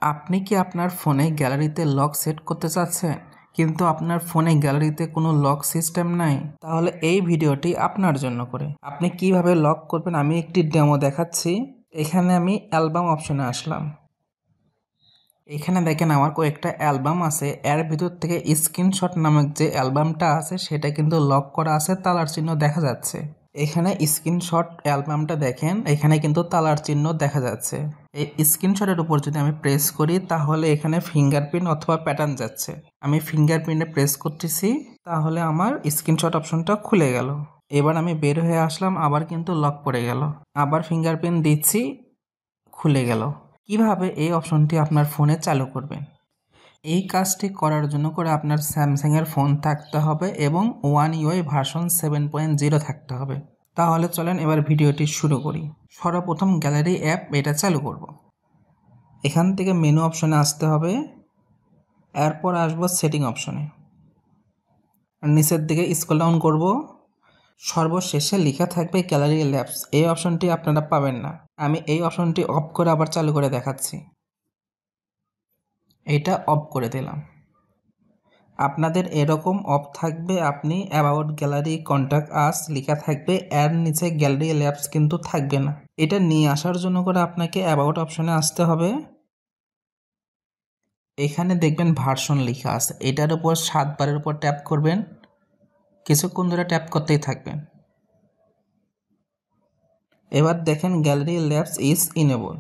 আপনি কি আপনার ফোনে গ্যালারিতে লক সেট করতে চাচ্ছেন কিন্তু আপনার ফোনে গ্যালারিতে কোনো লক সিস্টেম নাই? তাহলে এই ভিডিওটি আপনার জন্য করে। আপনি কিভাবে লক করবেন আমি একটি ডেমো দেখাচ্ছি। এখানে আমি অ্যালবাম অপশনে আসলাম। এখানে দেখেন আমার কয়েকটা অ্যালবাম আছে, এর ভিতর থেকে স্ক্রিনশট নামক যে অ্যালবামটা আছে সেটা কিন্তু লক করা আছে, তালার চিহ্ন দেখা যাচ্ছে। এখানে স্ক্রিনশট অ্যালবামটা দেখেন, এখানে কিন্তু তালার চিহ্ন দেখা যাচ্ছে। এই স্ক্রিনশটের উপর যদি আমি প্রেস করি তাহলে এখানে ফিঙ্গারপ্রিন্ট অথবা প্যাটার্ন যাচ্ছে। আমি ফিঙ্গারপ্রিন্টে প্রেস করতেছি, তাহলে আমার স্ক্রিনশট অপশনটা খুলে গেল। এবার আমি বের হয়ে আসলাম, আবার কিন্তু লক পড়ে গেল। আবার ফিঙ্গারপ্রিন্ট দিচ্ছি, খুলে গেল। কিভাবে এই অপশনটি আপনার ফোনে চালু করবেন? এই কাজটি করার জন্য করে আপনার স্যামসাংয়ের ফোন থাকতে হবে এবং One UI ভার্সন 7.0 থাকতে হবে। তাহলে চলেন এবার ভিডিওটি শুরু করি। সর্বপ্রথম গ্যালারি অ্যাপ এটা চালু করব। এখান থেকে মেনু অপশনে আসতে হবে, এরপর আসবো সেটিং অপশনে। নিচের দিকে স্ক্রল ডাউন করব, সর্বশেষে লেখা থাকবে গ্যালারি ল্যাবস। এই অপশনটি আপনারা পাবেন না। আমি এই অপশনটি অফ করে আবার চালু করে দেখাচ্ছি। এটা অফ করে দিলাম। আপনাদের এরকম অফ থাকবে, আপনি অ্যাবাউট গ্যালারি কন্ট্যাক্ট আস লেখা থাকবে, এর নিচে গ্যালারি ল্যাবস কিন্তু থাকবে না। এটা নিয়ে আসার জন্য করে আপনাকে অ্যাবাউট অপশনে আসতে হবে। এখানে দেখবেন ভার্সন লেখা আছে, এটার উপর 7 বারের উপর ট্যাপ করবেন, কিছুক্ষণ ধরে ট্যাপ করতেই থাকবেন। এবার দেখেন গ্যালারি ল্যাবস ইজ ইনেবল।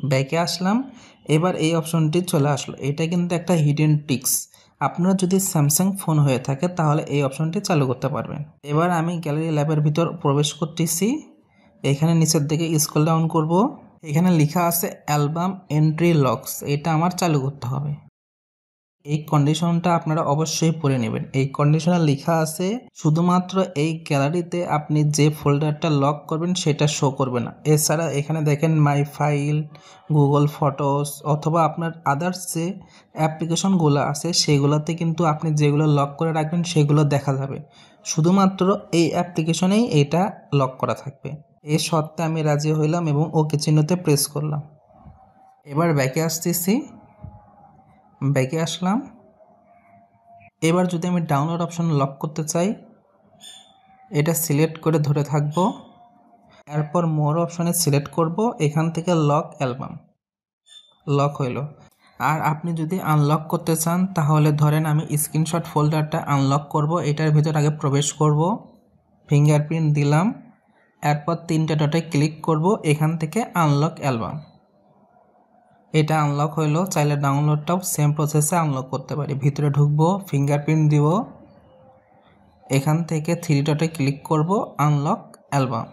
ব্যাকে আসলাম, এবার এই অপশনটি চলে আসলো। এটা কিন্তু একটা হিডেন টিক্স। আপনার যদি স্যামসাং ফোন হয়ে থাকে তাহলে এই অপশনটি চালু করতে পারবেন। এবার আমি গ্যালারি ল্যাবের ভিতর প্রবেশ করতেছি। এখানে নিচের দিকে স্ক্রল ডাউন করব, এখানে লেখা আছে অ্যালবাম এন্ট্রি লকস, এটা আমার চালু করতে হবে। এই কন্ডিশনটা আপনারা অবশ্যই পড়ে নেবেন। এই কন্ডিশনে লেখা আছে শুধুমাত্র এই গ্যালারিতে আপনি যে ফোল্ডারটা লক করবেন সেটা শো করবে না। এছাড়া এখানে দেখেন মাই ফাইল, গুগল ফটোস অথবা আপনার আদার্স যে অ্যাপ্লিকেশনগুলো আছে সেগুলোতে কিন্তু আপনি যেগুলো লক করে রাখবেন সেগুলো দেখা যাবে। শুধুমাত্র এই অ্যাপ্লিকেশনেই এটা লক করা থাকবে। এই শর্তে আমি রাজি হইলাম এবং ওকে চিহ্নতে প্রেস করলাম। এবার ব্যাকে আসতেছি, ব্যাকে আসলাম। এবার যদি আমি ডাউনলোড অপশন লক করতে চাই, এটা সিলেক্ট করে ধরে থাকবো, এরপর মোর অপশনে সিলেক্ট করব, এখান থেকে লক অ্যালবাম, লক হইল। আর আপনি যদি আনলক করতে চান তাহলে ধরেন আমি স্ক্রিনশট ফোল্ডারটা আনলক করব, এটার ভিতর আগে প্রবেশ করব, ফিঙ্গারপ্রিন্ট দিলাম, এরপর 3টে ডটে ক্লিক করব, এখান থেকে আনলক অ্যালবাম, এটা আনলক হইলো। চাইলে ডাউনলোডটাও সেম প্রসেসে আনলক করতে পারি। ভিতরে ঢুকবো, ফিঙ্গারপ্রিন্ট দিব, এখান থেকে 3 ডটে ক্লিক করব, আনলক অ্যালবাম।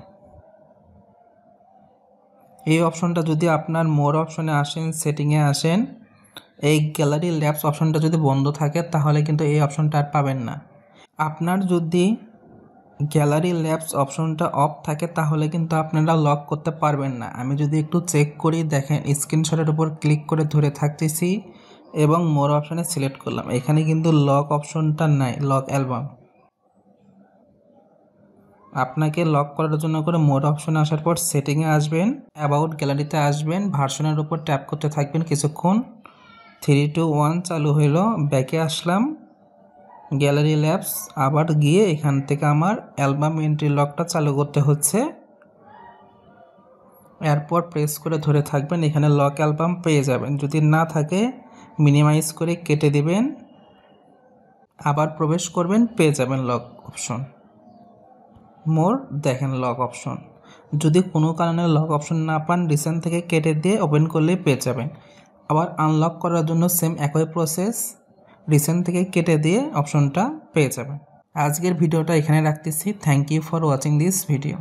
এই অপশনটা যদি আপনার মোর অপশনে আসেন, সেটিংয়ে আসেন, এই গ্যালারি ল্যাবস অপশনটা যদি বন্ধ থাকে তাহলে কিন্তু এই অপশনটা আর পাবেন না। আপনার যদি গ্যালারি ল্যাবস অপশনটা অফ থাকে তাহলে কিন্তু আপনারা লক করতে পারবেন না। আমি যদি একটু চেক করি, দেখেন স্ক্রিনশটের উপর ক্লিক করে ধরে থাকতেছি এবং মোর অপশনে সিলেক্ট করলাম, এখানে কিন্তু লক অপশনটা নাই, লক অ্যালবাম। আপনাকে লক করার জন্য করে মোর অপশনে আসার পর সেটিংয়ে আসবেন, অ্যাবাউট গ্যালারিতে আসবেন, ভার্সনের উপর ট্যাপ করতে থাকবেন কিছুক্ষণ। 3, 2, 1 চালু হইল। ব্যাকে আসলাম, গ্যালারি ল্যাবস, আবার গিয়ে এখান থেকে আমার অ্যালবাম এন্ট্রি লকটা চালু করতে হচ্ছে। এরপর প্রেস করে ধরে থাকবেন, এখানে লক অ্যালবাম পেয়ে যাবেন। যদি না থাকে মিনিমাইজ করে কেটে দিবেন, আবার প্রবেশ করবেন, পেয়ে যাবেন লক অপশন। মোর দেখেন লক অপশন। যদি কোনো কারণে লক অপশন না পান, রিসেন্ট থেকে কেটে দিয়ে ওপেন করলেই পেয়ে যাবেন। আবার আনলক করার জন্য সেম একই প্রসেস, রিসেন্ট থেকে কেটে দিয়ে অপশনটা পেয়ে যাবেন। আজকের ভিডিওটা এখানে রাখতেছি। Thank you for watching this video.